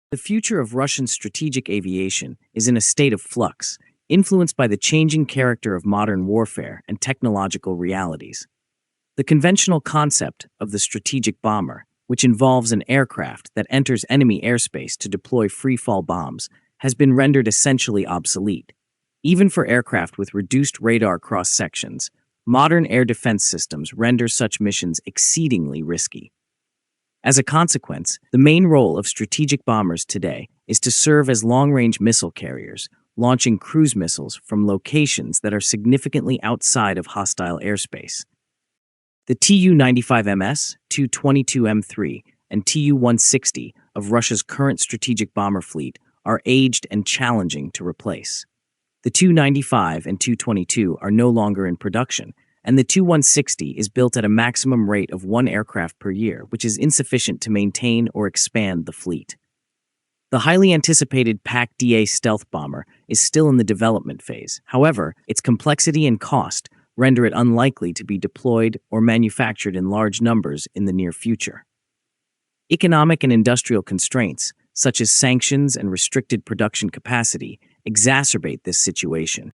The future of Russian strategic aviation is in a state of flux, influenced by the changing character of modern warfare and technological realities. The conventional concept of the strategic bomber, which involves an aircraft that enters enemy airspace to deploy free-fall bombs, has been rendered essentially obsolete. Even for aircraft with reduced radar cross-sections, modern air defense systems render such missions exceedingly risky. As a consequence, the main role of strategic bombers today is to serve as long-range missile carriers, launching cruise missiles from locations that are significantly outside of hostile airspace. The Tu-95MS, Tu-22M3, and Tu-160 of Russia's current strategic bomber fleet are aged and challenging to replace. The Tu-95 and Tu-22 are no longer in production, and the Tu-160 is built at a maximum rate of one aircraft per year, which is insufficient to maintain or expand the fleet. The highly anticipated PAC-DA stealth bomber is still in the development phase. However, its complexity and cost render it unlikely to be deployed or manufactured in large numbers in the near future. Economic and industrial constraints, such as sanctions and restricted production capacity, exacerbate this situation.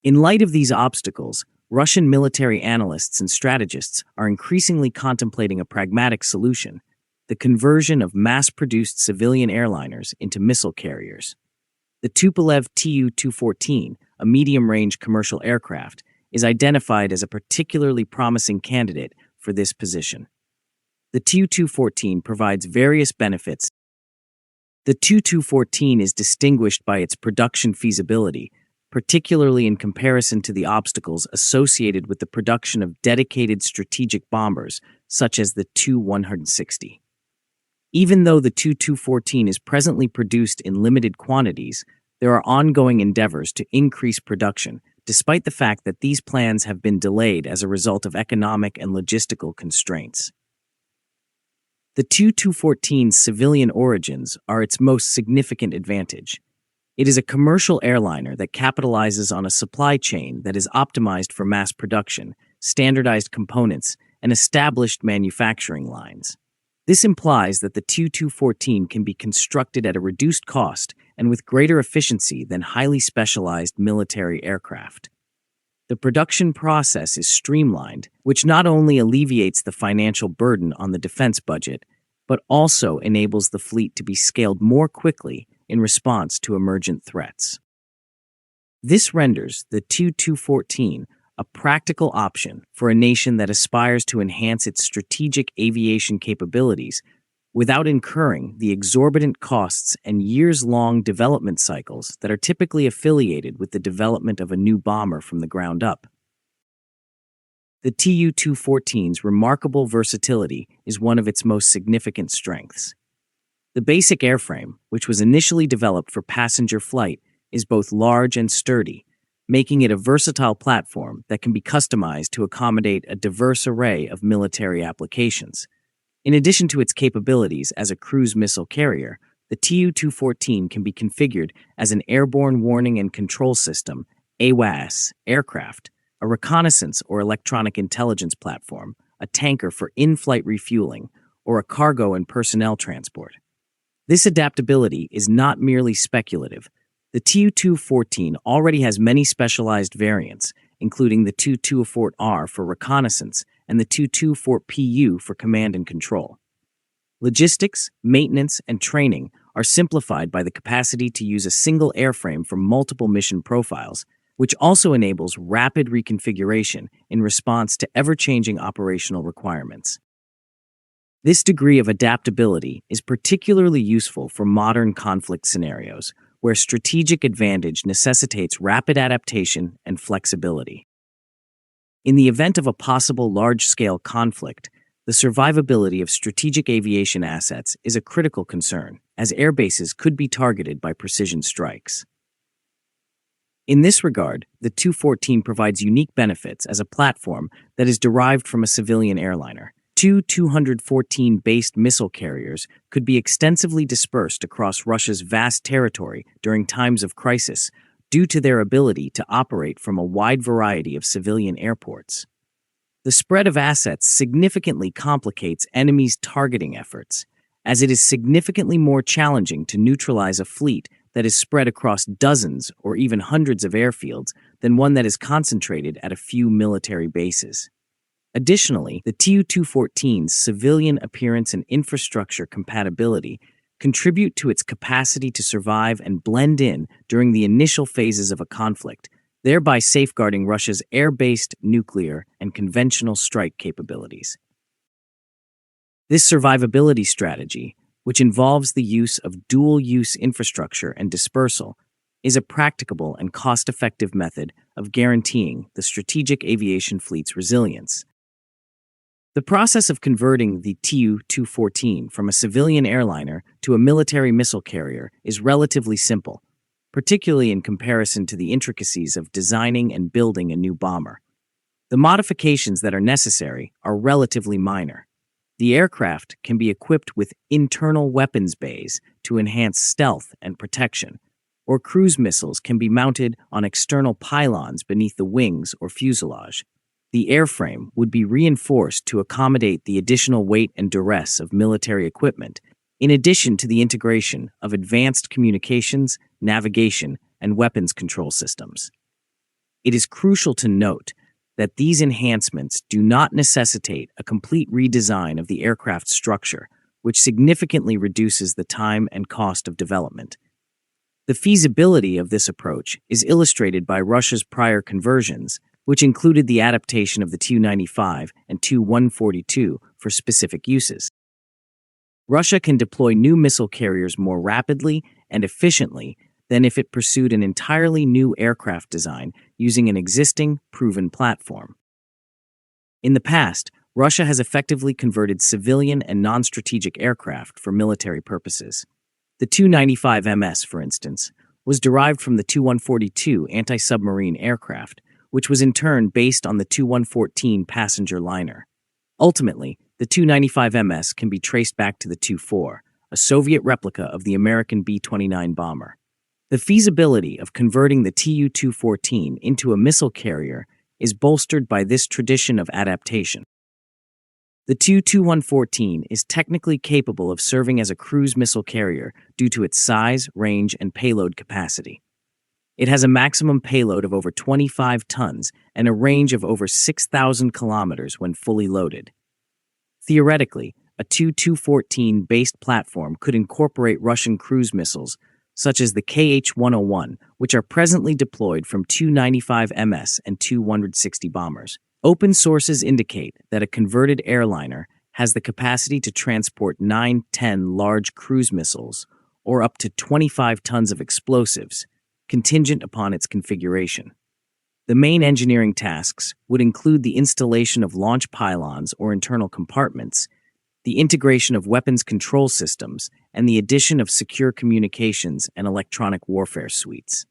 In light of these obstacles, Russian military analysts and strategists are increasingly contemplating a pragmatic solution: the conversion of mass-produced civilian airliners into missile carriers. The Tupolev Tu-214, a medium-range commercial aircraft, is identified as a particularly promising candidate for this position. The Tu-214 provides various benefits. The Tu-214 is distinguished by its production feasibility, particularly in comparison to the obstacles associated with the production of dedicated strategic bombers, such as the Tu-160. Even though the Tu-214 is presently produced in limited quantities, there are ongoing endeavors to increase production, despite the fact that these plans have been delayed as a result of economic and logistical constraints. The Tu-214's civilian origins are its most significant advantage. It is a commercial airliner that capitalizes on a supply chain that is optimized for mass production, standardized components, and established manufacturing lines. This implies that the Tu-214 can be constructed at a reduced cost and with greater efficiency than highly specialized military aircraft. The production process is streamlined, which not only alleviates the financial burden on the defense budget, but also enables the fleet to be scaled more quickly in response to emergent threats. This renders the Tu-214 a practical option for a nation that aspires to enhance its strategic aviation capabilities without incurring the exorbitant costs and years-long development cycles that are typically affiliated with the development of a new bomber from the ground up. The Tu-214's remarkable versatility is one of its most significant strengths. The basic airframe, which was initially developed for passenger flight, is both large and sturdy, making it a versatile platform that can be customized to accommodate a diverse array of military applications. In addition to its capabilities as a cruise missile carrier, the Tu-214 can be configured as an airborne warning and control system (AWACS) aircraft, a reconnaissance or electronic intelligence platform, a tanker for in-flight refueling, or a cargo and personnel transport. This adaptability is not merely speculative. The Tu-214 already has many specialized variants, including the Tu-214R for reconnaissance and the Tu-214PU for command and control. Logistics, maintenance, and training are simplified by the capacity to use a single airframe for multiple mission profiles, which also enables rapid reconfiguration in response to ever-changing operational requirements. This degree of adaptability is particularly useful for modern conflict scenarios, where strategic advantage necessitates rapid adaptation and flexibility. In the event of a possible large-scale conflict, the survivability of strategic aviation assets is a critical concern, as airbases could be targeted by precision strikes. In this regard, the Tu-214 provides unique benefits as a platform that is derived from a civilian airliner. Two Tu-214-based missile carriers could be extensively dispersed across Russia's vast territory during times of crisis due to their ability to operate from a wide variety of civilian airports. The spread of assets significantly complicates enemies' targeting efforts, as it is significantly more challenging to neutralize a fleet that is spread across dozens or even hundreds of airfields than one that is concentrated at a few military bases. Additionally, the Tu-214's civilian appearance and infrastructure compatibility contribute to its capacity to survive and blend in during the initial phases of a conflict, thereby safeguarding Russia's air-based nuclear and conventional strike capabilities. This survivability strategy, which involves the use of dual-use infrastructure and dispersal, is a practicable and cost-effective method of guaranteeing the strategic aviation fleet's resilience. The process of converting the Tu-214 from a civilian airliner to a military missile carrier is relatively simple, particularly in comparison to the intricacies of designing and building a new bomber. The modifications that are necessary are relatively minor. The aircraft can be equipped with internal weapons bays to enhance stealth and protection, or cruise missiles can be mounted on external pylons beneath the wings or fuselage. The airframe would be reinforced to accommodate the additional weight and duress of military equipment, in addition to the integration of advanced communications, navigation, and weapons control systems. It is crucial to note that these enhancements do not necessitate a complete redesign of the aircraft structure, which significantly reduces the time and cost of development. The feasibility of this approach is illustrated by Russia's prior conversions, which included the adaptation of the Tu-95 and Tu-142 for specific uses. Russia can deploy new missile carriers more rapidly and efficiently than if it pursued an entirely new aircraft design using an existing, proven platform. In the past, Russia has effectively converted civilian and non-strategic aircraft for military purposes. The Tu-95MS, for instance, was derived from the Tu-142 anti-submarine aircraft, which was in turn based on the Tu-114 passenger liner. Ultimately, the Tu-95MS can be traced back to the Tu-4, a Soviet replica of the American B-21 bomber. The feasibility of converting the Tu-214 into a missile carrier is bolstered by this tradition of adaptation. The Tu-214 is technically capable of serving as a cruise missile carrier due to its size, range, and payload capacity. It has a maximum payload of over 25 tons and a range of over 6,000 kilometers when fully loaded. Theoretically, a Tu-214-based platform could incorporate Russian cruise missiles, such as the Kh-101, which are presently deployed from Tu-95MS and Tu-160 bombers. Open sources indicate that a converted airliner has the capacity to transport 9-10 large cruise missiles, or up to 25 tons of explosives, contingent upon its configuration. The main engineering tasks would include the installation of launch pylons or internal compartments, the integration of weapons control systems, and the addition of secure communications and electronic warfare suites.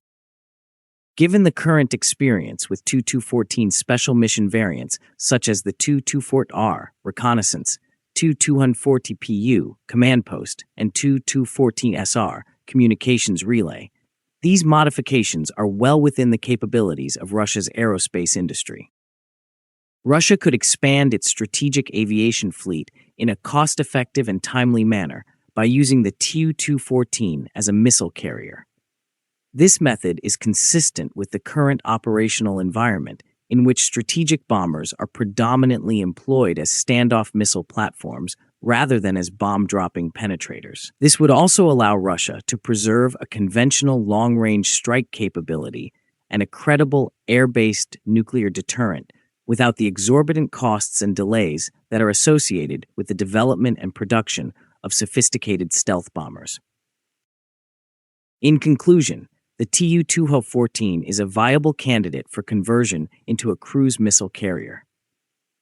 Given the current experience with Tu-214 special mission variants such as the Tu-214R, reconnaissance, Tu-214PU, command post, and Tu-214SR, communications relay, these modifications are well within the capabilities of Russia's aerospace industry. Russia could expand its strategic aviation fleet in a cost-effective and timely manner by using the Tu-214 as a missile carrier. This method is consistent with the current operational environment in which strategic bombers are predominantly employed as standoff missile platforms rather than as bomb-dropping penetrators. This would also allow Russia to preserve a conventional long-range strike capability and a credible air-based nuclear deterrent without the exorbitant costs and delays that are associated with the development and production of sophisticated stealth bombers. In conclusion, the Tu-214 is a viable candidate for conversion into a cruise missile carrier.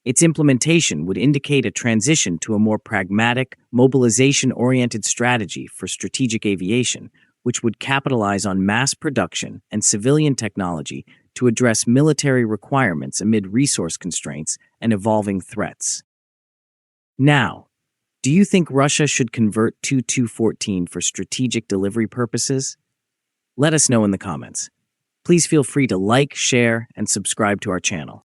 Its implementation would indicate a transition to a more pragmatic, mobilization-oriented strategy for strategic aviation, which would capitalize on mass production and civilian technology to address military requirements amid resource constraints and evolving threats. Now, do you think Russia should convert Tu-214 for strategic delivery purposes? Let us know in the comments. Please feel free to like, share, and subscribe to our channel.